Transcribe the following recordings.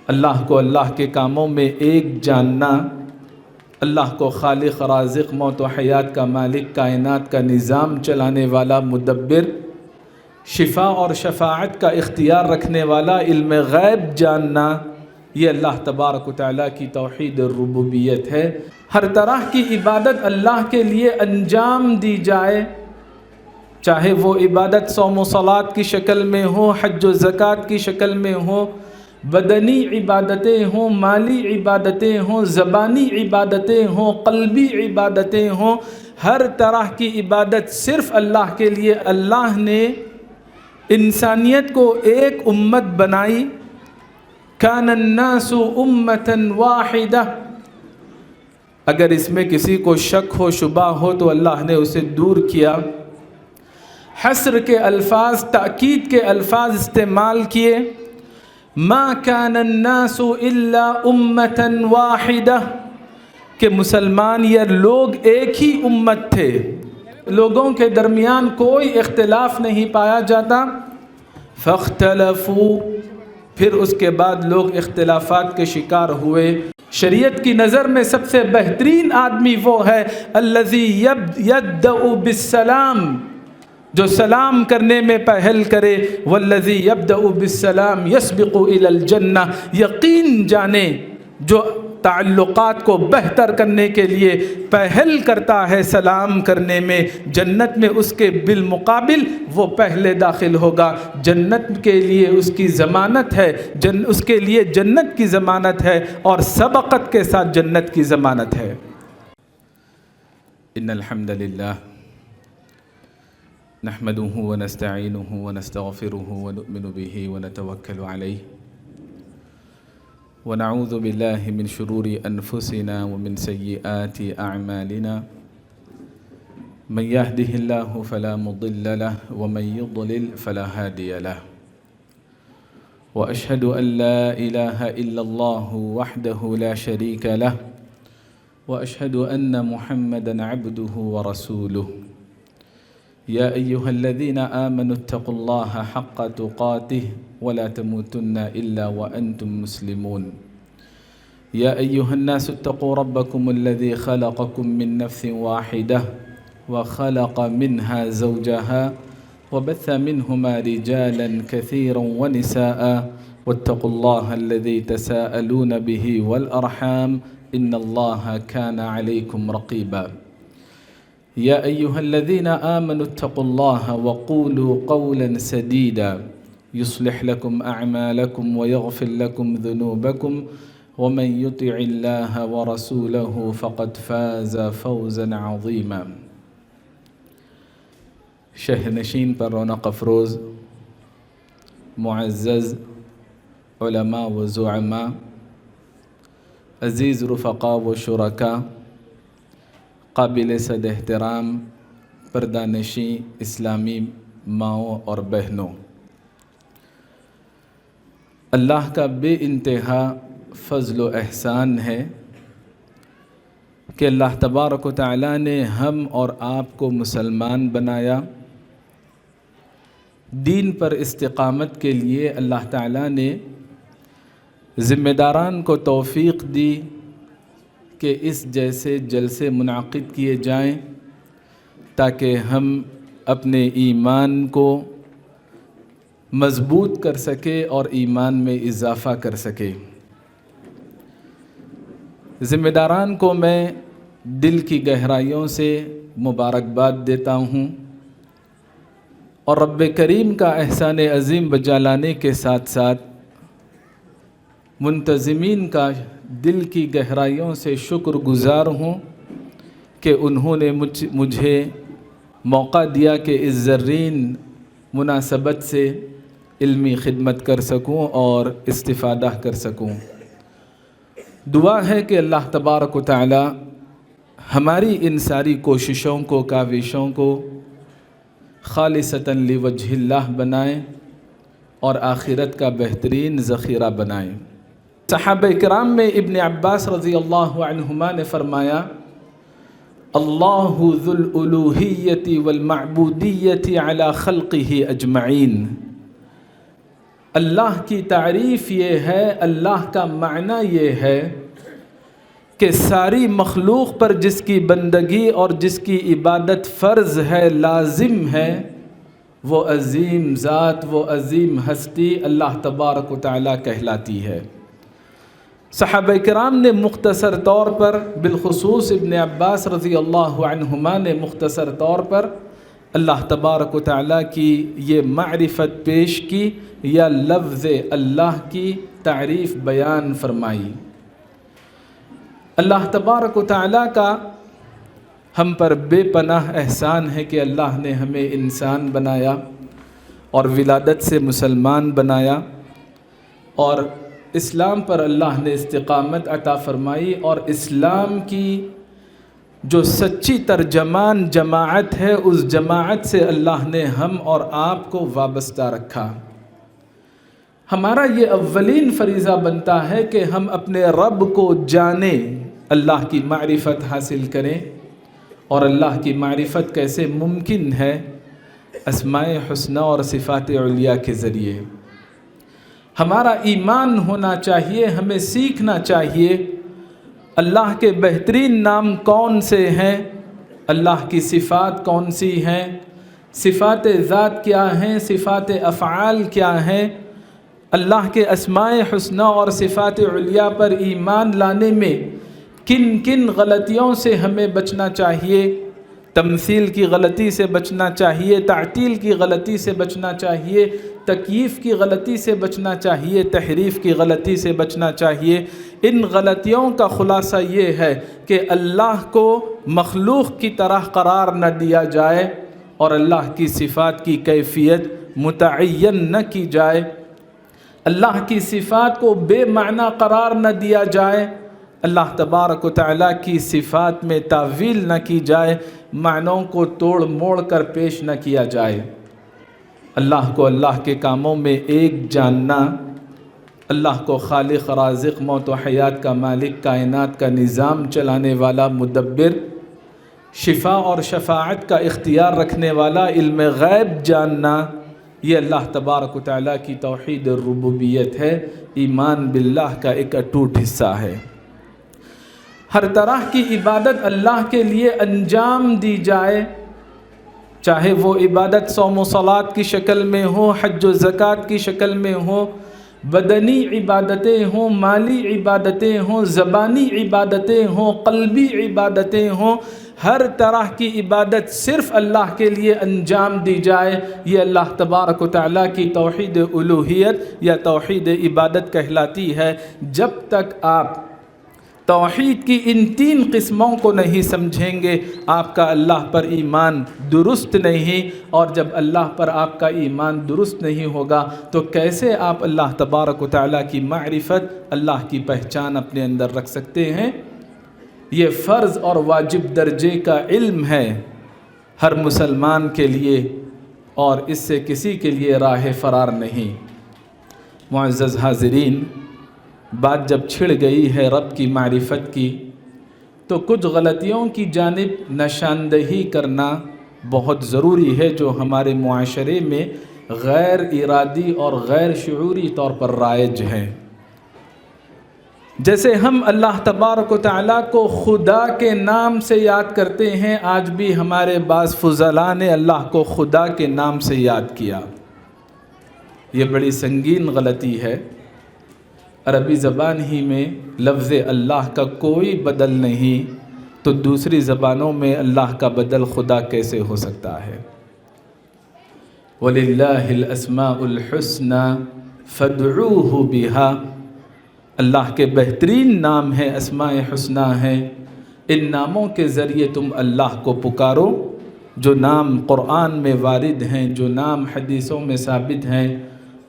اللہ کو اللہ کے کاموں میں ایک جاننا، اللہ کو خالق رازق موت و حیات کا مالک، کائنات کا نظام چلانے والا مدبر، شفا اور شفاعت کا اختیار رکھنے والا، علم غیب جاننا، یہ اللہ تبارک و تعالیٰ کی توحید الربوبیت ہے۔ ہر طرح کی عبادت اللہ کے لیے انجام دی جائے، چاہے وہ عبادت صوم و صلات کی شکل میں ہو، حج و زکوٰۃ کی شکل میں ہو، بدنی عبادتیں ہوں، مالی عبادتیں ہوں، زبانی عبادتیں ہوں، قلبی عبادتیں ہوں، ہر طرح کی عبادت صرف اللہ کے لیے۔ اللہ نے انسانیت کو ایک امت بنائی، کان الناس امۃ واحدہ۔ اگر اس میں کسی کو شک ہو، شبہ ہو، تو اللہ نے اسے دور کیا، حصر کے الفاظ، تأکید کے الفاظ استعمال کیے، ما کان الناس الا امۃ واحدہ، کہ مسلمان یا لوگ ایک ہی امت تھے، لوگوں کے درمیان کوئی اختلاف نہیں پایا جاتا۔ فاختلفوا، پھر اس کے بعد لوگ اختلافات کے شکار ہوئے۔ شریعت کی نظر میں سب سے بہترین آدمی وہ ہے الذی یبدأ بالسلام، جو سلام کرنے میں پہل کرے، والذی یبدأ بالسلام یسبق الی الجنہ، یقین جانے جو تعلقات کو بہتر کرنے کے لیے پہل کرتا ہے سلام کرنے میں، جنت میں اس کے بالمقابل وہ پہلے داخل ہوگا۔ جنت کے لیے اس کی ضمانت ہے، اس کے لیے جنت کی ضمانت ہے، اور سبقت کے ساتھ جنت کی ضمانت ہے۔ ان الحمد للہ نحمده ونستعینه ونستغفره ونؤمن به ونتوکل علیہ ونعوذ باللہ من شرور انفسنا ومن سیئات اعمالنا، من يهده الله فلا مضل له ومن يضلل فلا هادي له، واشهد ان لا اله الا الله وحده لا شريك له، واشهد ان محمدا عبده ورسوله، يا ايها الذين آمنوا اتقوا الله حق تقاته ولا تموتن الا وانتم مسلمون، يا ايها الناس اتقوا ربكم الذي خلقكم من نفس واحدة وخلق منها زوجها وبث منهما رجالا كثيرا ونساء، واتقوا الله الذي تساءلون به والأرحام إن الله كان عليكم رقيبا، يا أيها الذين آمنوا اتقوا الله وقولوا قولا سديدا يصلح لكم أعمالكم ويغفر لكم ذنوبكم، ومن يطع الله ورسوله فقد فاز فوزا عظيما۔ شہر نشین پر رونق افروز معزز علماء و زعماء، عزیز رفقاء و شرکاء، قابل صد احترام پردہ نشین اسلامی ماؤں اور بہنوں، اللہ کا بے انتہا فضل و احسان ہے کہ اللہ تبارک و تعالیٰ نے ہم اور آپ کو مسلمان بنایا۔ دین پر استقامت کے لیے اللہ تعالیٰ نے ذمہ داران کو توفیق دی کہ اس جیسے جلسے منعقد کیے جائیں تاکہ ہم اپنے ایمان کو مضبوط کر سکے اور ایمان میں اضافہ کر سکے۔ ذمہ داران کو میں دل کی گہرائیوں سے مبارکباد دیتا ہوں، اور رب کریم کا احسان عظیم بجا لانے کے ساتھ ساتھ منتظمین کا دل کی گہرائیوں سے شکر گزار ہوں کہ انہوں نے مجھے موقع دیا کہ اس زرین مناسبت سے علمی خدمت کر سکوں اور استفادہ کر سکوں۔ دعا ہے کہ اللہ تبارک و تعالی ہماری ان ساری کوششوں کو، کاوشوں کو خالصتاً لوجہ اللہ بنائیں اور آخرت کا بہترین ذخیرہ بنائیں۔ صحابہ کرام میں ابن عباس رضی اللہ عنہما نے فرمایا، اللہ ذو الالوہیۃ والمعبودیۃ علی خلقہ اجمعین، اللہ کی تعریف یہ ہے، اللہ کا معنی یہ ہے کہ ساری مخلوق پر جس کی بندگی اور جس کی عبادت فرض ہے، لازم ہے، وہ عظیم ذات، وہ عظیم ہستی اللہ تبارک و تعالیٰ کہلاتی ہے۔ صحابہ کرام نے مختصر طور پر، بالخصوص ابن عباس رضی اللہ عنہما نے مختصر طور پر اللہ تبارک و تعالیٰ کی یہ معرفت پیش کی یا لفظ اللہ کی تعریف بیان فرمائی۔ اللہ تبارک و تعالیٰ کا ہم پر بے پناہ احسان ہے کہ اللہ نے ہمیں انسان بنایا اور ولادت سے مسلمان بنایا، اور اسلام پر اللہ نے استقامت عطا فرمائی، اور اسلام کی جو سچی ترجمان جماعت ہے، اس جماعت سے اللہ نے ہم اور آپ کو وابستہ رکھا۔ ہمارا یہ اولین فریضہ بنتا ہے کہ ہم اپنے رب کو جانیں، اللہ کی معرفت حاصل کریں۔ اور اللہ کی معرفت کیسے ممکن ہے؟ اسماء حسنہ اور صفات علیاء کے ذریعے۔ ہمارا ایمان ہونا چاہیے، ہمیں سیکھنا چاہیے اللہ کے بہترین نام کون سے ہیں، اللہ کی صفات کون سی ہیں، صفات ذات کیا ہیں، صفات افعال کیا ہیں، اللہ کے اسماء حسنہ اور صفات علیاء پر ایمان لانے میں کن کن غلطیوں سے ہمیں بچنا چاہیے۔ تمثیل کی غلطی سے بچنا چاہیے، تعطیل کی غلطی سے بچنا چاہیے، تکییف کی غلطی سے بچنا چاہیے، تحریف کی غلطی سے بچنا چاہیے۔ ان غلطیوں کا خلاصہ یہ ہے کہ اللہ کو مخلوق کی طرح قرار نہ دیا جائے، اور اللہ کی صفات کی کیفیت متعین نہ کی جائے، اللہ کی صفات کو بے معنی قرار نہ دیا جائے، اللہ تبارک و تعالیٰ کی صفات میں تعویل نہ کی جائے، معنوں کو توڑ موڑ کر پیش نہ کیا جائے۔ اللہ کو اللہ کے کاموں میں ایک جاننا، اللہ کو خالق رازق موت و حیات کا مالک، کائنات کا نظام چلانے والا مدبر، شفا اور شفاعت کا اختیار رکھنے والا، علم غیب جاننا، یہ اللہ تبارک و تعالیٰ کی توحید الربوبیت ہے، ایمان باللہ کا ایک اٹوٹ حصہ ہے۔ ہر طرح کی عبادت اللہ کے لیے انجام دی جائے، چاہے وہ عبادت صوم و صلات کی شکل میں ہو، حج و زکوٰۃ کی شکل میں ہو، بدنی عبادتیں ہوں، مالی عبادتیں ہوں، زبانی عبادتیں ہوں، قلبی عبادتیں ہوں، ہر طرح کی عبادت صرف اللہ کے لیے انجام دی جائے، یہ اللہ تبارک و تعالیٰ کی توحید الوہیت یا توحید عبادت کہلاتی ہے۔ جب تک آپ توحید کی ان تین قسموں کو نہیں سمجھیں گے، آپ کا اللہ پر ایمان درست نہیں، اور جب اللہ پر آپ کا ایمان درست نہیں ہوگا تو کیسے آپ اللہ تبارک و تعالیٰ کی معرفت، اللہ کی پہچان اپنے اندر رکھ سکتے ہیں؟ یہ فرض اور واجب درجے کا علم ہے ہر مسلمان کے لیے، اور اس سے کسی کے لیے راہ فرار نہیں۔ معزز حاضرین، بات جب چھڑ گئی ہے رب کی معرفت کی، تو کچھ غلطیوں کی جانب نشاندہی کرنا بہت ضروری ہے، جو ہمارے معاشرے میں غیر ارادی اور غیر شعوری طور پر رائج ہیں۔ جیسے ہم اللہ تبارک و تعالیٰ کو خدا کے نام سے یاد کرتے ہیں، آج بھی ہمارے بعض فضلاء نے اللہ کو خدا کے نام سے یاد کیا۔ یہ بڑی سنگین غلطی ہے۔ عربی زبان ہی میں لفظ اللہ کا کوئی بدل نہیں، تو دوسری زبانوں میں اللہ کا بدل خدا کیسے ہو سکتا ہے؟ وَلِلَّهِ الْأَسْمَاءُ الْحُسْنَى فَادْعُوهُ بِهَا، اللہ کے بہترین نام ہیں، اسماء حسنہ ہیں، ان ناموں کے ذریعے تم اللہ کو پکارو۔ جو نام قرآن میں وارد ہیں، جو نام حدیثوں میں ثابت ہیں،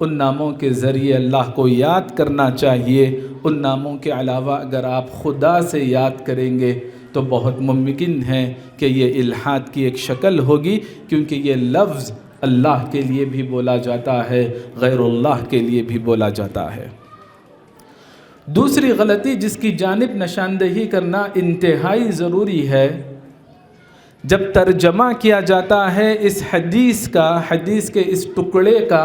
ان ناموں کے ذریعے اللہ کو یاد کرنا چاہیے۔ ان ناموں کے علاوہ اگر آپ خدا سے یاد کریں گے تو بہت ممکن ہے کہ یہ الحاد کی ایک شکل ہوگی، کیونکہ یہ لفظ اللہ کے لیے بھی بولا جاتا ہے، غیر اللہ کے لیے بھی بولا جاتا ہے۔ دوسری غلطی جس کی جانب نشاندہی کرنا انتہائی ضروری ہے، جب ترجمہ کیا جاتا ہے اس حدیث کا، حدیث کے اس ٹکڑے کا،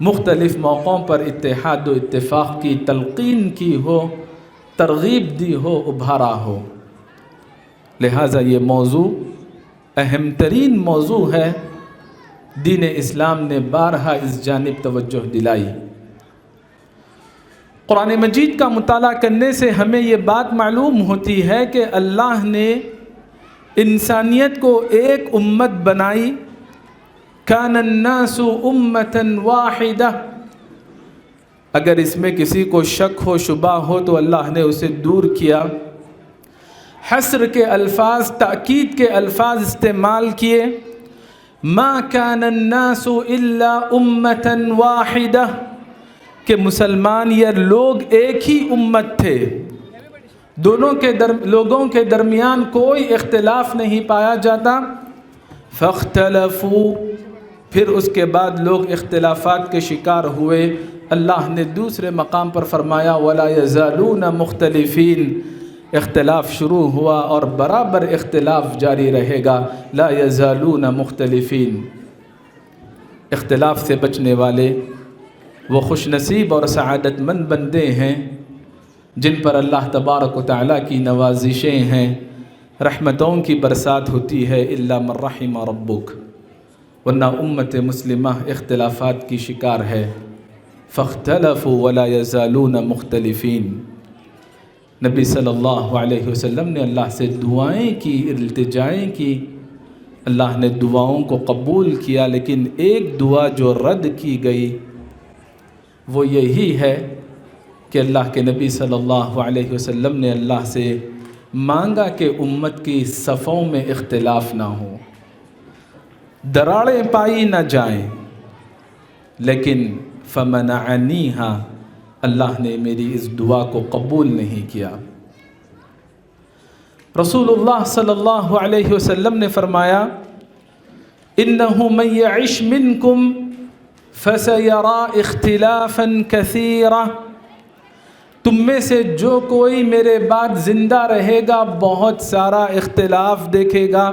مختلف موقعوں پر اتحاد و اتفاق کی تلقین کی ہو، ترغیب دی ہو، ابھارا ہو۔ لہٰذا یہ موضوع اہم ترین موضوع ہے، دین اسلام نے بارہا اس جانب توجہ دلائی۔ قرآن مجید کا مطالعہ کرنے سے ہمیں یہ بات معلوم ہوتی ہے کہ اللہ نے انسانیت کو ایک امت بنائی، کان الناس امۃ واحدہ۔ اگر اس میں کسی کو شک ہو، شبہ ہو تو اللہ نے اسے دور کیا، حصر کے الفاظ، تاکید کے الفاظ استعمال کیے، ما کان الناس الا امۃ واحدہ، کہ مسلمان یا لوگ ایک ہی امت تھے، دونوں کے لوگوں کے درمیان کوئی اختلاف نہیں پایا جاتا۔ فاختلفوا، پھر اس کے بعد لوگ اختلافات کے شکار ہوئے۔ اللہ نے دوسرے مقام پر فرمایا وَلَا يَزَالُونَ مُخْتَلِفِينَ، اختلاف شروع ہوا اور برابر اختلاف جاری رہے گا۔ لا يَزَالُونَ مُخْتَلِفِينَ، اختلاف سے بچنے والے وہ خوش نصیب اور سعادت مند بندے ہیں جن پر اللہ تبارک و تعالیٰ کی نوازشیں ہیں، رحمتوں کی برسات ہوتی ہے، الا من رحم ربک، ورنہ امت مسلمہ اختلافات کی شکار ہے۔ فاختلفوا ولا يزالون مختلفین، نبی صلی اللہ علیہ وسلم نے اللہ سے دعائیں کی، التجائیں کی، اللہ نے دعاؤں کو قبول کیا، لیکن ایک دعا جو رد کی گئی وہ یہی ہے کہ اللہ کے نبی صلی اللہ علیہ وسلم نے اللہ سے مانگا کہ امت کی صفوں میں اختلاف نہ ہو، دراڑیں پائی نہ جائیں، لیکن فمنعنیہا، اللہ نے میری اس دعا کو قبول نہیں کیا۔ رسول اللہ صلی اللہ علیہ وسلم نے فرمایا انہ من یعش منکم فسیرى اختلافا کثیرا، تم میں سے جو کوئی میرے بعد زندہ رہے گا بہت سارا اختلاف دیکھے گا۔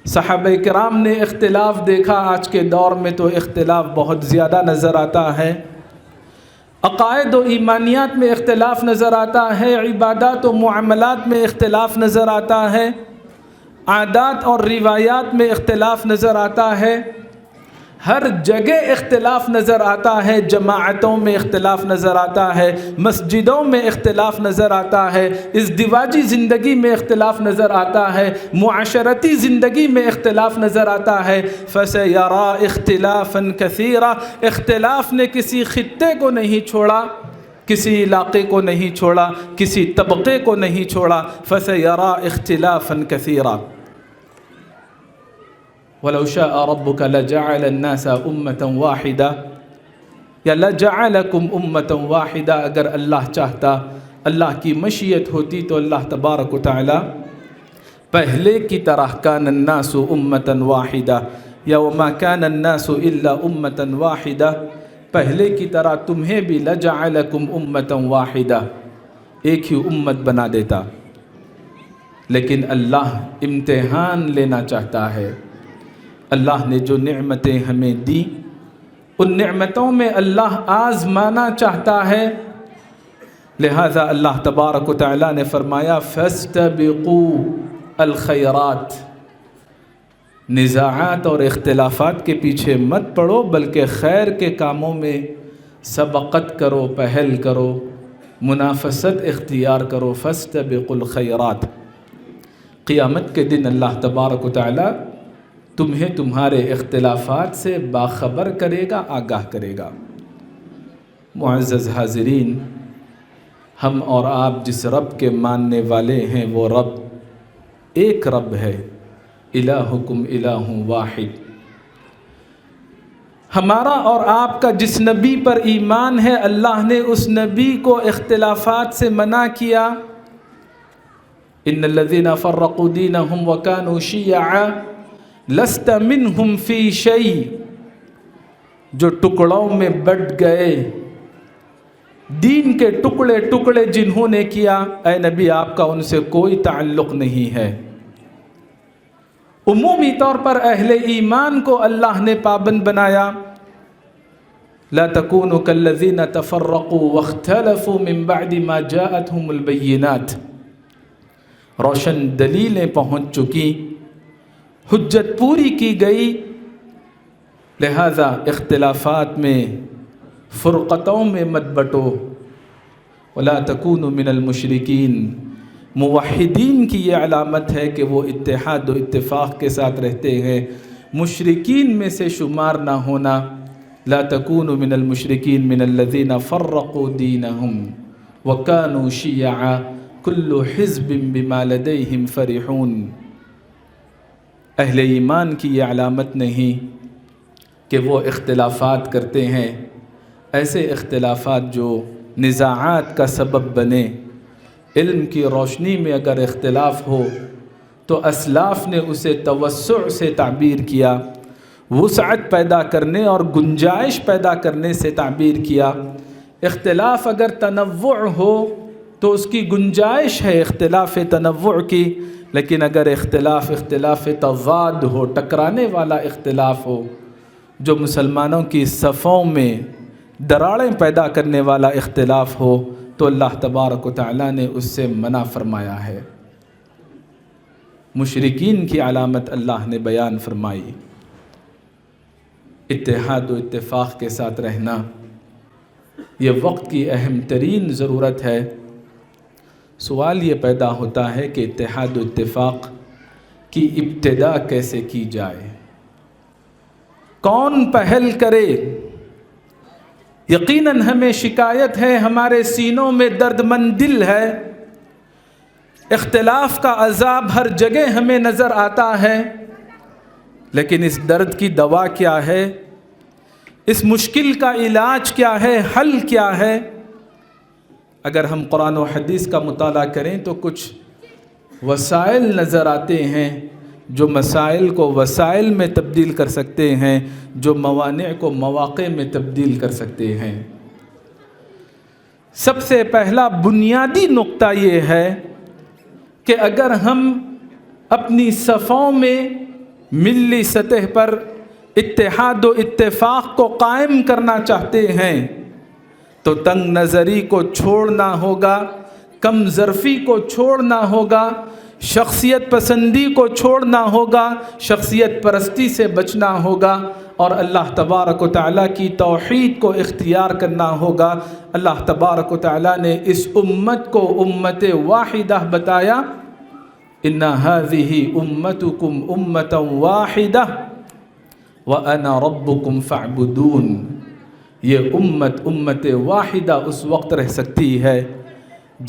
صحابہ کرام نے اختلاف دیکھا، آج کے دور میں تو اختلاف بہت زیادہ نظر آتا ہے، عقائد و ایمانیات میں اختلاف نظر آتا ہے، عبادات و معاملات میں اختلاف نظر آتا ہے، عادات اور روایات میں اختلاف نظر آتا ہے، ہر جگہ اختلاف نظر آتا ہے، جماعتوں میں اختلاف نظر آتا ہے، مسجدوں میں اختلاف نظر آتا ہے، ازدواجی زندگی میں اختلاف نظر آتا ہے، معاشرتی زندگی میں اختلاف نظر آتا ہے۔ فَسَيَرَى اخْتِلَافًا كَثِيرًا، اختلاف نے کسی خطے کو نہیں چھوڑا، کسی علاقے کو نہیں چھوڑا، کسی طبقے کو نہیں چھوڑا۔ فَسَيَرَى اخْتِلَافًا كَثِيرًا وَلَوْ شَاءَ رَبُّكَ لَجَعَلَ النَّاسَ أُمَّةً وَاحِدَةً یا لَجَعَلَكُمْ أُمَّةً وَاحِدَةً، اگر اللہ چاہتا، اللہ کی مشیت ہوتی تو اللہ تبارک و تعالی پہلے کی طرح کان الناس أُمَّةً وَاحِدَةً یا وَمَا كَانَ النَّاسُ إِلَّا أُمَّةً وَاحِدَةً، پہلے کی طرح تمہیں بھی لَجَعَلَكُمْ أُمَّةً وَاحِدَةً، ایک ہی امت بنا دیتا، لیکن اللہ امتحان لینا چاہتا ہے۔ اللہ نے جو نعمتیں ہمیں دی ان نعمتوں میں اللہ آزمانا چاہتا ہے، لہذا اللہ تبارک و تعالیٰ نے فرمایا فَاسْتَبِقُوا الْخَيْرَاتِ، نزاعات اور اختلافات کے پیچھے مت پڑو بلکہ خیر کے کاموں میں سبقت کرو، پہل کرو، منافست اختیار کرو۔ فَاسْتَبِقُوا الْخَيْرَاتِ، قیامت کے دن اللہ تبارک و تعالیٰ تمہیں تمہارے اختلافات سے باخبر کرے گا، آگاہ کرے گا۔ معزز حاضرین، ہم اور آپ جس رب کے ماننے والے ہیں وہ رب ایک رب ہے، الہکم الہ واحد۔ ہمارا اور آپ کا جس نبی پر ایمان ہے، اللہ نے اس نبی کو اختلافات سے منع کیا۔ ان الذین فرقوا دینہم وکانوا شیعا لست منہم فی شیء، جو ٹکڑوں میں بٹ گئے، دین کے ٹکڑے ٹکڑے جنہوں نے کیا، اے نبی آپ کا ان سے کوئی تعلق نہیں ہے۔ عمومی طور پر اہل ایمان کو اللہ نے پابند بنایا، لا تکونوا کالذین تفرقوا واختلفوا من بعد ما جاءتهم البینات، روشن دلیلیں پہنچ چکی، حجت پوری کی گئی، لہذا اختلافات میں، فرقتوں میں مت بٹو۔ ولا تکونوا من المشرکین، موحدین کی یہ علامت ہے کہ وہ اتحاد و اتفاق کے ساتھ رہتے ہیں، مشرکین میں سے شمار نہ ہونا۔ لا تکونوا من المشرکین من الذین فرقوا دینہم وکانوا شیعا کل حزب بما لدیہم فرحون۔ اہل ایمان کی یہ علامت نہیں کہ وہ اختلافات کرتے ہیں، ایسے اختلافات جو نزاعات کا سبب بنے۔ علم کی روشنی میں اگر اختلاف ہو تو اسلاف نے اسے توسع سے تعبیر کیا، وسعت پیدا کرنے اور گنجائش پیدا کرنے سے تعبیر کیا۔ اختلاف اگر تنوع ہو تو اس کی گنجائش ہے اختلاف تنوع کی، لیکن اگر اختلاف تضاد ہو، ٹکرانے والا اختلاف ہو، جو مسلمانوں کی صفوں میں دراڑیں پیدا کرنے والا اختلاف ہو، تو اللہ تبارک و تعالیٰ نے اس سے منع فرمایا ہے۔ مشرکین کی علامت اللہ نے بیان فرمائی، اتحاد و اتفاق کے ساتھ رہنا یہ وقت کی اہم ترین ضرورت ہے۔ سوال یہ پیدا ہوتا ہے کہ اتحاد و اتفاق کی ابتدا کیسے کی جائے، کون پہل کرے؟ یقیناً ہمیں شکایت ہے، ہمارے سینوں میں درد مند دل ہے، اختلاف کا عذاب ہر جگہ ہمیں نظر آتا ہے، لیکن اس درد کی دوا کیا ہے؟ اس مشکل کا علاج کیا ہے؟ حل کیا ہے؟ اگر ہم قرآن و حدیث کا مطالعہ کریں تو کچھ وسائل نظر آتے ہیں جو مسائل کو وسائل میں تبدیل کر سکتے ہیں، جو موانع کو مواقع میں تبدیل کر سکتے ہیں۔ سب سے پہلا بنیادی نقطہ یہ ہے کہ اگر ہم اپنی صفوں میں ملی سطح پر اتحاد و اتفاق کو قائم کرنا چاہتے ہیں تو تنگ نظری کو چھوڑنا ہوگا، کم ظرفی کو چھوڑنا ہوگا، شخصیت پسندی کو چھوڑنا ہوگا، شخصیت پرستی سے بچنا ہوگا، اور اللہ تبارک و تعالیٰ کی توحید کو اختیار کرنا ہوگا۔ اللہ تبارک و تعالیٰ نے اس امت کو امت واحدہ بتایا، ان هذه امتکم امۃ واحدہ وانا ربکم فاعبدون۔ یہ امت واحدہ اس وقت رہ سکتی ہے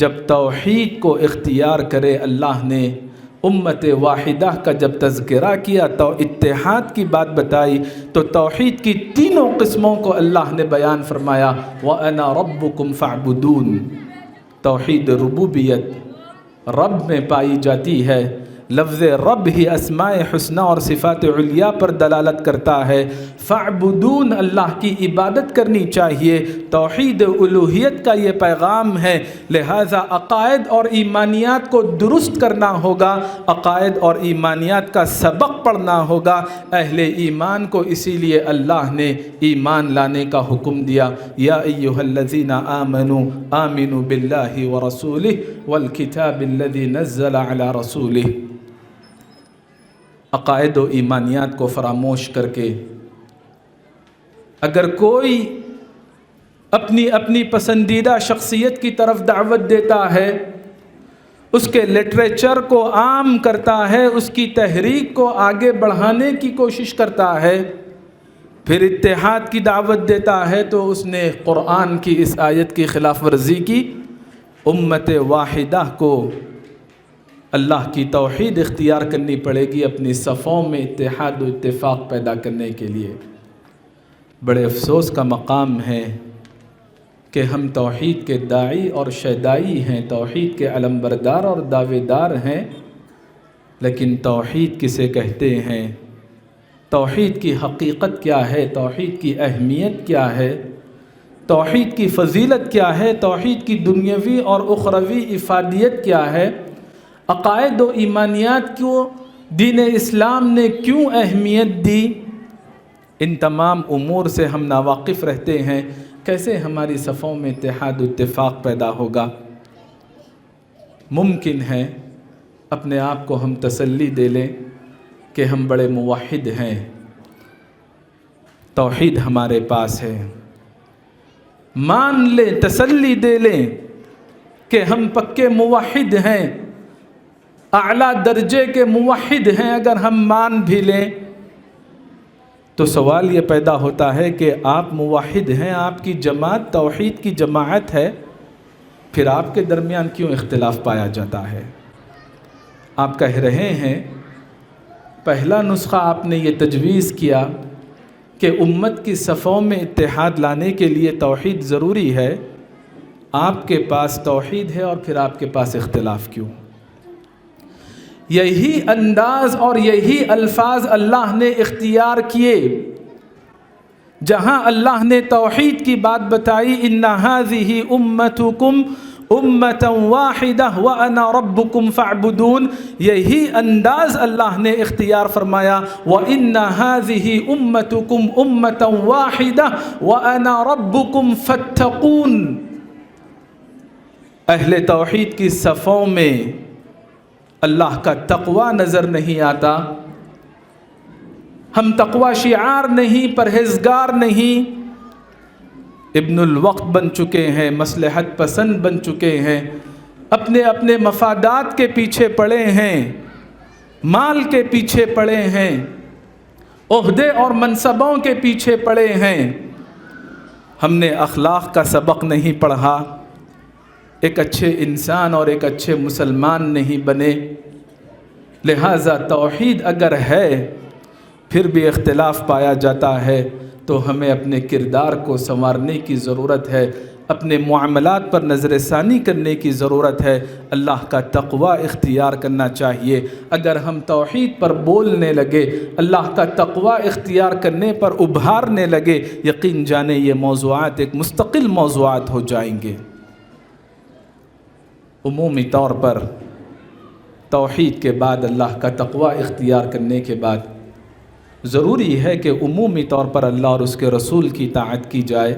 جب توحید کو اختیار کرے۔ اللہ نے امت واحدہ کا جب تذکرہ کیا تو اتحاد کی بات بتائی، تو توحید کی تینوں قسموں کو اللہ نے بیان فرمایا، وَأَنَا رَبُّكُمْ فَاعْبُدُونَ۔ توحید ربوبیت رب میں پائی جاتی ہے، لفظ رب ہی اسماء حسنہ اور صفات علیاء پر دلالت کرتا ہے۔ فاعبدون، اللہ کی عبادت کرنی چاہیے، توحید الوہیت کا یہ پیغام ہے۔ لہٰذا عقائد اور ایمانیات کو درست کرنا ہوگا، عقائد اور ایمانیات کا سبق پڑھنا ہوگا۔ اہل ایمان کو اسی لیے اللہ نے ایمان لانے کا حکم دیا، یا ایھا الذین آمنوا آمنوا باللہ ورسولہ والکتاب الذی نزل علی رسولہ۔ عقائد و ایمانیات کو فراموش کر کے اگر کوئی اپنی پسندیدہ شخصیت کی طرف دعوت دیتا ہے، اس کے لٹریچر کو عام کرتا ہے، اس کی تحریک کو آگے بڑھانے کی کوشش کرتا ہے، پھر اتحاد کی دعوت دیتا ہے، تو اس نے قرآن کی اس آیت کی خلاف ورزی کی۔ امت واحدہ کو اللہ کی توحید اختیار کرنی پڑے گی اپنی صفوں میں اتحاد و اتفاق پیدا کرنے کے لیے۔ بڑے افسوس کا مقام ہے کہ ہم توحید کے داعی اور شیدائی ہیں، توحید کے علمبردار اور دعوے دار ہیں، لیکن توحید کسے کہتے ہیں؟ توحید کی حقیقت کیا ہے؟ توحید کی اہمیت کیا ہے؟ توحید کی فضیلت کیا ہے؟ توحید کی دنیاوی اور اخروی افادیت کیا ہے؟ عقائد و ایمانیات کو دین اسلام نے کیوں اہمیت دی؟ ان تمام امور سے ہم ناواقف رہتے ہیں، کیسے ہماری صفوں میں اتحاد و اتفاق پیدا ہوگا؟ ممکن ہے اپنے آپ کو ہم تسلی دے لیں کہ ہم بڑے موحد ہیں، توحید ہمارے پاس ہے، مان لیں، تسلی دے لیں کہ ہم پکے موحد ہیں، اعلیٰ درجے کے موحد ہیں۔ اگر ہم مان بھی لیں تو سوال یہ پیدا ہوتا ہے کہ آپ موحد ہیں، آپ کی جماعت توحید کی جماعت ہے، پھر آپ کے درمیان کیوں اختلاف پایا جاتا ہے؟ آپ کہہ رہے ہیں پہلا نسخہ آپ نے یہ تجویز کیا کہ امت کی صفوں میں اتحاد لانے کے لیے توحید ضروری ہے، آپ کے پاس توحید ہے اور پھر آپ کے پاس اختلاف کیوں؟ یہی انداز اور یہی الفاظ اللہ نے اختیار کیے جہاں اللہ نے توحید کی بات بتائی، ان ھذہ امتکم امۃ واحدہ وانا ربکم فاعبدون، یہی انداز اللہ نے اختیار فرمایا، وان ھذہ امتکم امۃ واحدہ وانا ربکم فاتقون۔ اہل توحید کی صفوں میں اللہ کا تقوی نظر نہیں آتا، ہم تقوی شعار نہیں، پرہیزگار نہیں، ابن الوقت بن چکے ہیں، مصلحت پسند بن چکے ہیں، اپنے اپنے مفادات کے پیچھے پڑے ہیں، مال کے پیچھے پڑے ہیں، عہدے اور منصبوں کے پیچھے پڑے ہیں۔ ہم نے اخلاق کا سبق نہیں پڑھا، ایک اچھے انسان اور ایک اچھے مسلمان نہیں بنے، لہٰذا توحید اگر ہے پھر بھی اختلاف پایا جاتا ہے تو ہمیں اپنے کردار کو سنوارنے کی ضرورت ہے، اپنے معاملات پر نظر ثانی کرنے کی ضرورت ہے، اللہ کا تقوی اختیار کرنا چاہیے۔ اگر ہم توحید پر بولنے لگے، اللہ کا تقوی اختیار کرنے پر ابھارنے لگے، یقین جانیں یہ موضوعات ایک مستقل موضوعات ہو جائیں گے۔ عمومی طور پر توحید کے بعد اللہ کا تقوی اختیار کرنے کے بعد ضروری ہے کہ عمومی طور پر اللہ اور اس کے رسول کی اطاعت کی جائے۔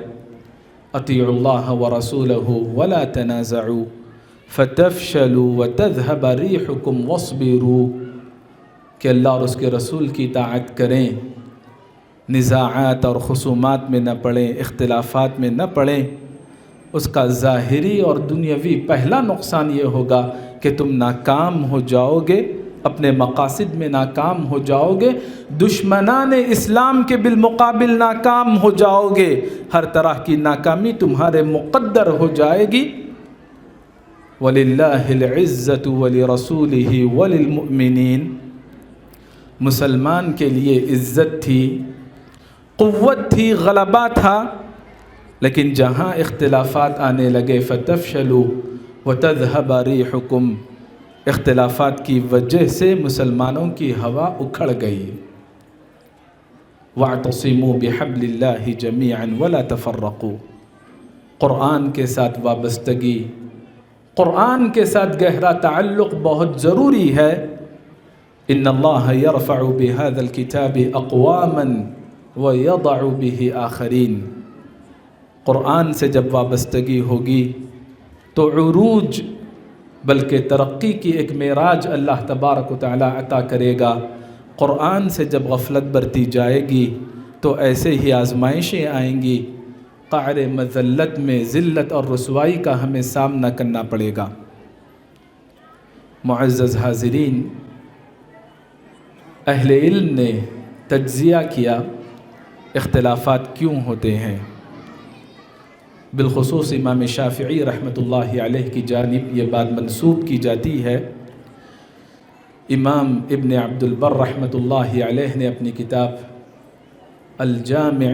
اطیعوا اللہ ورسولہ ولا تنازعوا فتفشلوا وتذهب ریحکم واصبروا، کہ اللہ اور اس کے رسول کی اطاعت کریں، نزاعات اور خصومات میں نہ پڑیں، اختلافات میں نہ پڑیں۔ اس کا ظاہری اور دنیاوی پہلا نقصان یہ ہوگا کہ تم ناکام ہو جاؤ گے، اپنے مقاصد میں ناکام ہو جاؤ گے، دشمنان اسلام کے بالمقابل ناکام ہو جاؤ گے، ہر طرح کی ناکامی تمہارے مقدر ہو جائے گی۔ وَلِلَّهِ الْعِزَّةُ وَلِرَسُولِهِ وَلِلْمُؤْمِنِينَ، مسلمان کے لیے عزت تھی، قوت تھی، غلبہ تھا، لیکن جہاں اختلافات آنے لگے فَتَفْشَلُوا وَتَذْهَبَ رِيحُكُمْ، اختلافات کی وجہ سے مسلمانوں کی ہوا اکھڑ گئی۔ وَاعْتَصِمُوا بِحَبْلِ اللَّهِ جَمِيعًا وَلَا تَفَرَّقُوا، قرآن کے ساتھ وابستگی، قرآن کے ساتھ گہرا تعلق بہت ضروری ہے۔ إِنَّ اللَّهَ يَرْفَعُ بِهَذَا الْكِتَابِ أَقْوَامًا وَيَضَعُ بِهِ آخَرِينَ، قرآن سے جب وابستگی ہوگی تو عروج بلکہ ترقی کی ایک معراج اللہ تبارک و تعالی عطا کرے گا۔ قرآن سے جب غفلت برتی جائے گی تو ایسے ہی آزمائشیں آئیں گی، قعر مذلت میں ذلت اور رسوائی کا ہمیں سامنا کرنا پڑے گا۔ معزز حاضرین، اہل علم نے تجزیہ کیا اختلافات کیوں ہوتے ہیں۔ بالخصوص امام شافعی رحمۃ اللہ علیہ کی جانب یہ بات منسوب کی جاتی ہے۔ امام ابن عبد البر رحمۃ اللہ علیہ نے اپنی کتاب الجامع،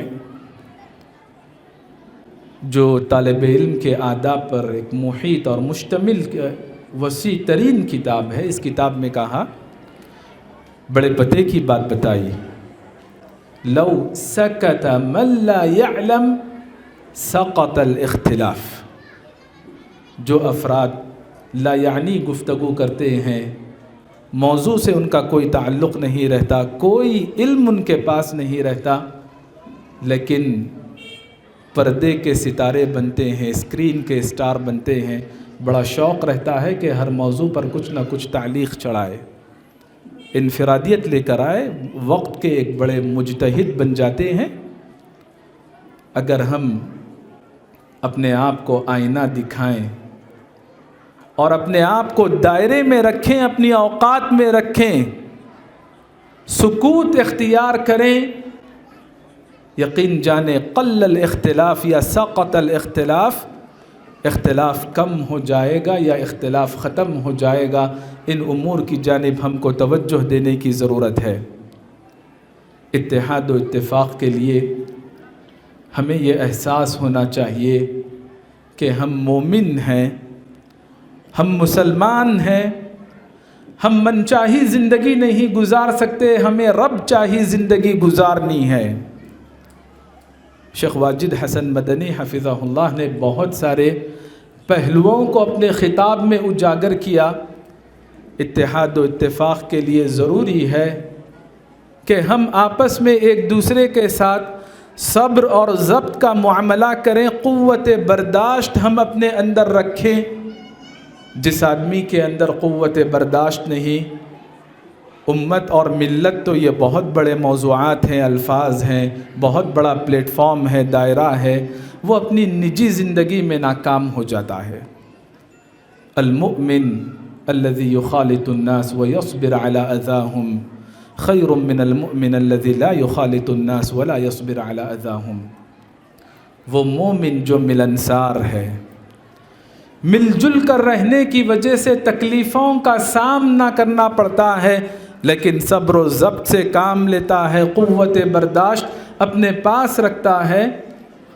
جو طالب علم کے آداب پر ایک محیط اور مشتمل وسیع ترین کتاب ہے، اس کتاب میں کہا، بڑے پتے کی بات بتائی، لو سکت من لا يعلم سقط الاختلاف، جو افراد لا یعنی گفتگو کرتے ہیں، موضوع سے ان کا کوئی تعلق نہیں رہتا، کوئی علم ان کے پاس نہیں رہتا، لیکن پردے کے ستارے بنتے ہیں، اسکرین کے اسٹار بنتے ہیں، بڑا شوق رہتا ہے کہ ہر موضوع پر کچھ نہ کچھ تعلیق چڑھائے، انفرادیت لے کر آئے، وقت کے ایک بڑے مجتہد بن جاتے ہیں۔ اگر ہم اپنے آپ کو آئینہ دکھائیں اور اپنے آپ کو دائرے میں رکھیں، اپنی اوقات میں رکھیں، سکوت اختیار کریں، یقین جانیں قل الاختلاف یا سقط الاختلاف، اختلاف کم ہو جائے گا یا اختلاف ختم ہو جائے گا۔ ان امور کی جانب ہم کو توجہ دینے کی ضرورت ہے۔ اتحاد و اتفاق کے لیے ہمیں یہ احساس ہونا چاہیے کہ ہم مومن ہیں، ہم مسلمان ہیں، ہم من چاہی زندگی نہیں گزار سکتے، ہمیں رب چاہی زندگی گزارنی ہے۔ شیخ واجد حسن مدنی حفظہ اللہ نے بہت سارے پہلوؤں کو اپنے خطاب میں اجاگر کیا۔ اتحاد و اتفاق کے لیے ضروری ہے کہ ہم آپس میں ایک دوسرے کے ساتھ صبر اور ضبط کا معاملہ کریں، قوت برداشت ہم اپنے اندر رکھیں۔ جس آدمی کے اندر قوت برداشت نہیں، امت اور ملت تو یہ بہت بڑے موضوعات ہیں، الفاظ ہیں، بہت بڑا پلیٹ فارم ہے، دائرہ ہے، وہ اپنی نجی زندگی میں ناکام ہو جاتا ہے۔ المؤمن الذي يخالط الناس ويصبر على اذاهم خير من المؤمن الذي لا يخالط الناس ولا يصبر على اذاهم۔ وہ مومن جو ملنسار ہے، مل جل کر رہنے کی وجہ سے تکلیفوں کا سامنا کرنا پڑتا ہے، لیکن صبر و ضبط سے کام لیتا ہے، قوت برداشت اپنے پاس رکھتا ہے،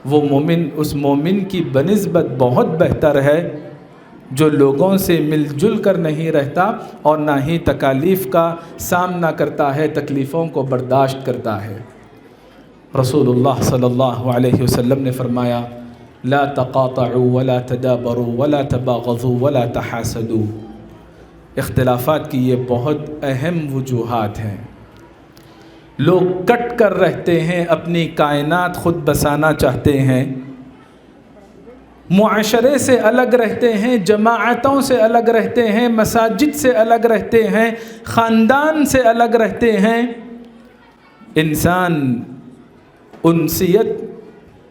وہ مومن اس مومن کی بنسبت بہت بہتر ہے جو لوگوں سے مل جل کر نہیں رہتا اور نہ ہی تکالیف کا سامنا کرتا ہے، تکلیفوں کو برداشت کرتا ہے۔ رسول اللہ صلی اللہ علیہ وسلم نے فرمایا لا تقاطعوا ولا تدابروا ولا تباغضوا ولا تحاسدوا۔ اختلافات کی یہ بہت اہم وجوہات ہیں۔ لوگ کٹ کر رہتے ہیں، اپنی کائنات خود بسانا چاہتے ہیں، معاشرے سے الگ رہتے ہیں، جماعتوں سے الگ رہتے ہیں، مساجد سے الگ رہتے ہیں، خاندان سے الگ رہتے ہیں۔ انسان انسیت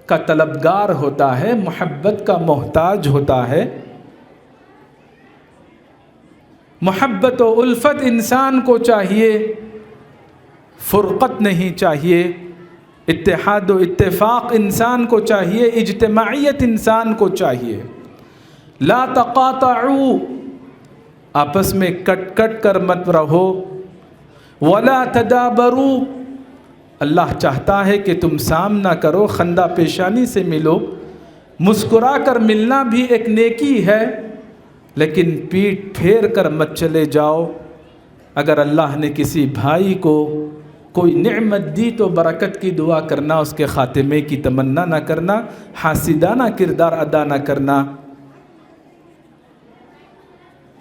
کا طلبگار ہوتا ہے، محبت کا محتاج ہوتا ہے۔ محبت و الفت انسان کو چاہیے، فرقت نہیں چاہیے۔ اتحاد و اتفاق انسان کو چاہیے، اجتماعیت انسان کو چاہیے۔ لا تقاطعوا، آپس میں کٹ کٹ کر مت رہو۔ ولا تدابروا، اللہ چاہتا ہے کہ تم سامنا کرو، خندہ پیشانی سے ملو، مسکرا کر ملنا بھی ایک نیکی ہے، لیکن پیٹھ پھیر کر مت چلے جاؤ۔ اگر اللہ نے کسی بھائی کو کوئی نعمت دی تو برکت کی دعا کرنا، اس کے خاتمے کی تمنا نہ کرنا، حاسدانہ کردار ادا نہ کرنا۔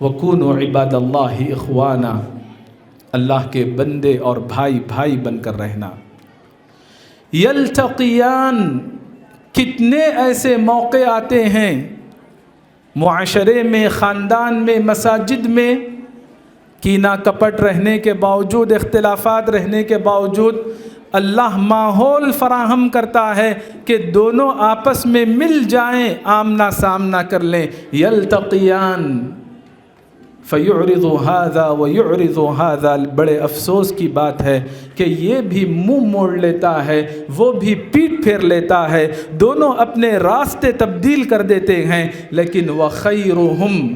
وَكُونُوا عِبَادَ اللَّهِ إِخْوَانًا، اللہ کے بندے اور بھائی بھائی بن کر رہنا۔ یلتقیان، کتنے ایسے موقع آتے ہیں معاشرے میں، خاندان میں، مساجد میں، کینہ کپٹ رہنے کے باوجود، اختلافات رہنے کے باوجود اللہ ماحول فراہم کرتا ہے کہ دونوں آپس میں مل جائیں، آمنا سامنا کر لیں۔ یلتقیان فیعرض ھذا ویعرض ھذا، بڑے افسوس کی بات ہے کہ یہ بھی منہ موڑ لیتا ہے، وہ بھی پیٹھ پھیر لیتا ہے، دونوں اپنے راستے تبدیل کر دیتے ہیں۔ لیکن وخیرہم،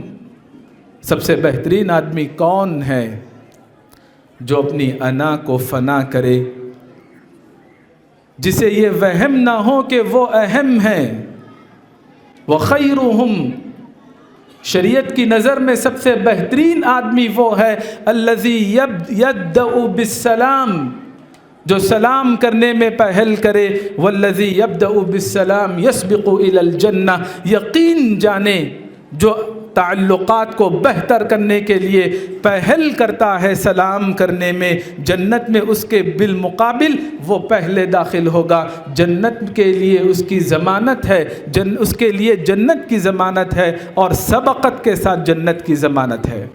سب سے بہترین آدمی کون ہے؟ جو اپنی انا کو فنا کرے، جسے یہ وہم نہ ہو کہ وہ اہم ہے۔ وخیرہم، شریعت کی نظر میں سب سے بہترین آدمی وہ ہے الذی یبدأ بالسلام، جو سلام کرنے میں پہل کرے۔ والذی یبدأ بالسلام یسبق الی الجنہ، یقین جانے جو تعلقات کو بہتر کرنے کے لیے پہل کرتا ہے سلام کرنے میں، جنت میں اس کے بالمقابل وہ پہلے داخل ہوگا۔ جنت کے لیے اس کی ضمانت ہے، اس کے لیے جنت کی ضمانت ہے اور سبقت کے ساتھ جنت کی ضمانت ہے۔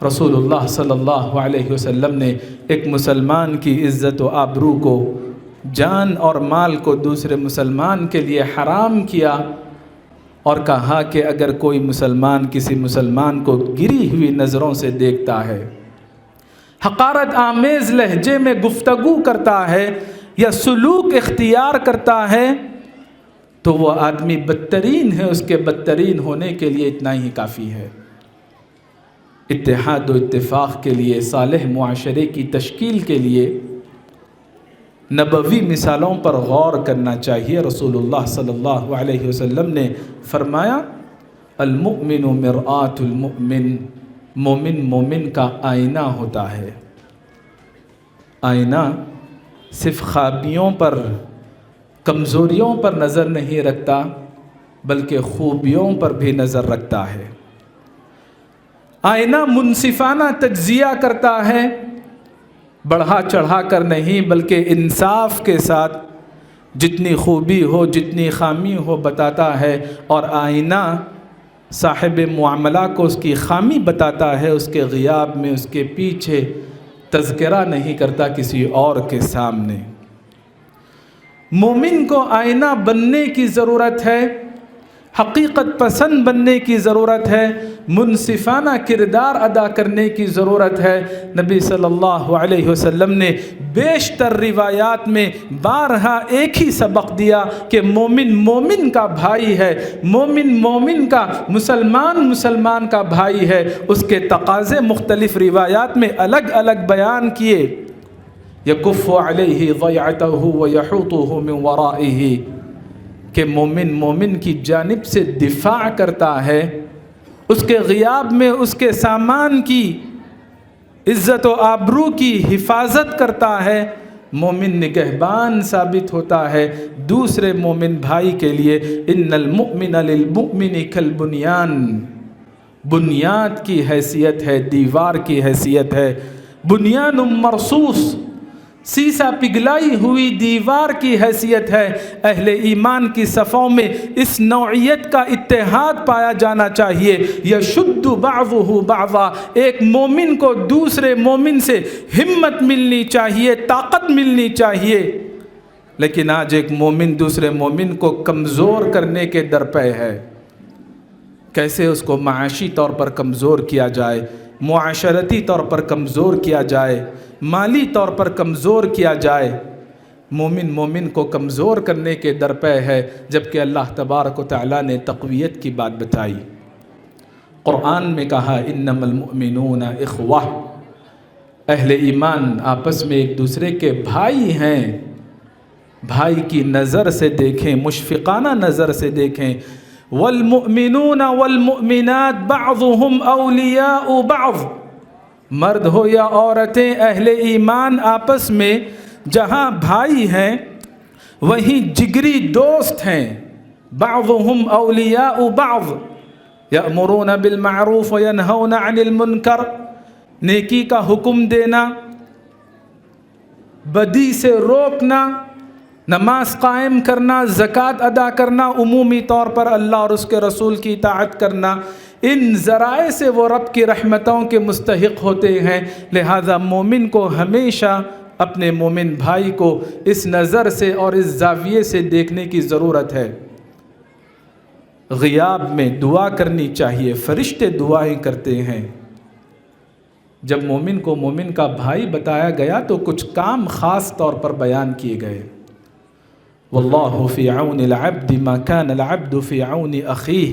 رسول اللہ صلی اللہ علیہ وسلم نے ایک مسلمان کی عزت و آبرو کو، جان اور مال کو دوسرے مسلمان کے لیے حرام کیا اور کہا کہ اگر کوئی مسلمان کسی مسلمان کو گری ہوئی نظروں سے دیکھتا ہے، حقارت آمیز لہجے میں گفتگو کرتا ہے یا سلوک اختیار کرتا ہے، تو وہ آدمی بدترین ہے، اس کے بدترین ہونے کے لیے اتنا ہی کافی ہے۔ اتحاد و اتفاق کے لیے، صالح معاشرے کی تشکیل کے لیے نبوی مثالوں پر غور کرنا چاہیے۔ رسول اللہ صلی اللہ علیہ وسلم نے فرمایا المؤمن مرآۃ المؤمن، مومن مومن کا آئینہ ہوتا ہے۔ آئینہ صرف خابیوں پر، کمزوریوں پر نظر نہیں رکھتا بلکہ خوبیوں پر بھی نظر رکھتا ہے۔ آئینہ منصفانہ تجزیہ کرتا ہے، بڑھا چڑھا کر نہیں بلکہ انصاف کے ساتھ جتنی خوبی ہو، جتنی خامی ہو بتاتا ہے، اور آئینہ صاحب معاملہ کو اس کی خامی بتاتا ہے، اس کے غیاب میں، اس کے پیچھے تذکرہ نہیں کرتا کسی اور کے سامنے۔ مومن کو آئینہ بننے کی ضرورت ہے، حقیقت پسند بننے کی ضرورت ہے، منصفانہ کردار ادا کرنے کی ضرورت ہے۔ نبی صلی اللہ علیہ وسلم نے بیشتر روایات میں بارہا ایک ہی سبق دیا کہ مومن مومن کا بھائی ہے، مومن مومن کا، مسلمان کا بھائی ہے۔ اس کے تقاضے مختلف روایات میں الگ الگ بیان کیے۔ یکف علیہ ضیعتہ ویحوطہ من ورائہ، کہ مومن مومن کی جانب سے دفاع کرتا ہے، اس کے غیاب میں اس کے سامان کی عزت و آبرو کی حفاظت کرتا ہے، مومن نگہبان ثابت ہوتا ہے دوسرے مومن بھائی کے لیے۔ ان المؤمن للمؤمن کالبنیان، بنیاد کی حیثیت ہے، دیوار کی حیثیت ہے، بنیان مرصوص، سیسا پگھلائی ہوئی دیوار کی حیثیت ہے۔ اہل ایمان کی صفوں میں اس نوعیت کا اتحاد پایا جانا چاہیے۔ یشد بعضہ بعضا، ایک مومن کو دوسرے مومن سے ہمت ملنی چاہیے، طاقت ملنی چاہیے۔ لیکن آج ایک مومن دوسرے مومن کو کمزور کرنے کے درپے ہے۔ کیسے اس کو معاشی طور پر کمزور کیا جائے، معاشرتی طور پر کمزور کیا جائے، مالی طور پر کمزور کیا جائے، مومن مومن کو کمزور کرنے کے درپے ہے، جبکہ اللہ تبارک و تعالیٰ نے تقویت کی بات بتائی۔ قرآن میں کہا انما المؤمنون اخوہ، اہل ایمان آپس میں ایک دوسرے کے بھائی ہیں۔ بھائی کی نظر سے دیکھیں، مشفقانہ نظر سے دیکھیں۔ والمؤمنون والمؤمنات بعضهم اولیاء بعض، مرد ہو یا عورتیں، اہل ایمان آپس میں جہاں بھائی ہیں وہیں جگری دوست ہیں۔ بعضهم اولیاء بعض، یأمرون بالمعروف وینہون عن المنکر، نیکی کا حکم دینا، بدی سے روکنا، نماز قائم کرنا، زکوٰۃ ادا کرنا، عمومی طور پر اللہ اور اس کے رسول کی اطاعت کرنا، ان ذرائع سے وہ رب کی رحمتوں کے مستحق ہوتے ہیں۔ لہذا مومن کو ہمیشہ اپنے مومن بھائی کو اس نظر سے اور اس زاویے سے دیکھنے کی ضرورت ہے۔ غیاب میں دعا کرنی چاہیے، فرشتے دعائیں کرتے ہیں۔ جب مومن کو مومن کا بھائی بتایا گیا تو کچھ کام خاص طور پر بیان کیے گئے۔ واللہ فی عون العبد ما کان العبد فی عون اخیہ،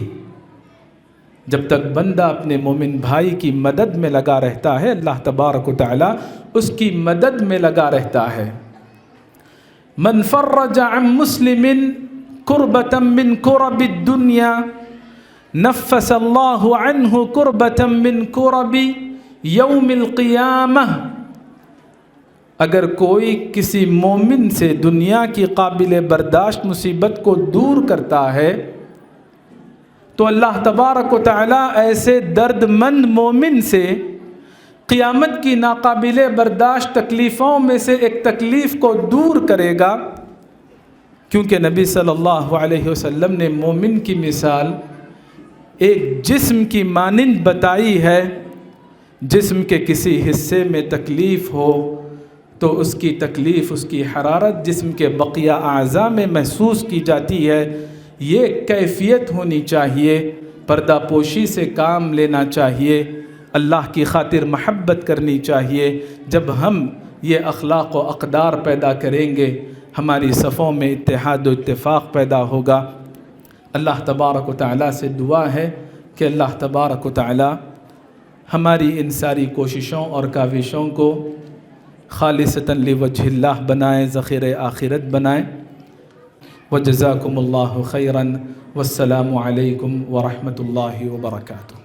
جب تک بندہ اپنے مومن بھائی کی مدد میں لگا رہتا ہے، اللہ تبارک و تعالی اس کی مدد میں لگا رہتا ہے۔ من فرج عن مسلم کربة من کرب الدنیا نفس اللہ عنہ کربة من کرب یوم القیامہ، اگر کوئی کسی مومن سے دنیا کی قابل برداشت مصیبت کو دور کرتا ہے تو اللہ تبارک و تعالیٰ ایسے درد مند مومن سے قیامت کی ناقابل برداشت تکلیفوں میں سے ایک تکلیف کو دور کرے گا، کیونکہ نبی صلی اللہ علیہ وسلم نے مومن کی مثال ایک جسم کی مانند بتائی ہے۔ جسم کے کسی حصے میں تکلیف ہو تو اس کی تکلیف، اس کی حرارت جسم کے بقیہ اعضاء میں محسوس کی جاتی ہے۔ یہ کیفیت ہونی چاہیے، پردہ پوشی سے کام لینا چاہیے، اللہ کی خاطر محبت کرنی چاہیے۔ جب ہم یہ اخلاق و اقدار پیدا کریں گے، ہماری صفوں میں اتحاد و اتفاق پیدا ہوگا۔ اللہ تبارک و تعالیٰ سے دعا ہے کہ اللہ تبارک و تعالیٰ ہماری ان ساری کوششوں اور کاوشوں کو خالصتاً لوجہ اللہ بنائیں، ذخیر آخرت بنائیں۔ وجزاکم اللہ خیراً، والسلام علیکم ورحمۃ اللہ وبرکاتہ۔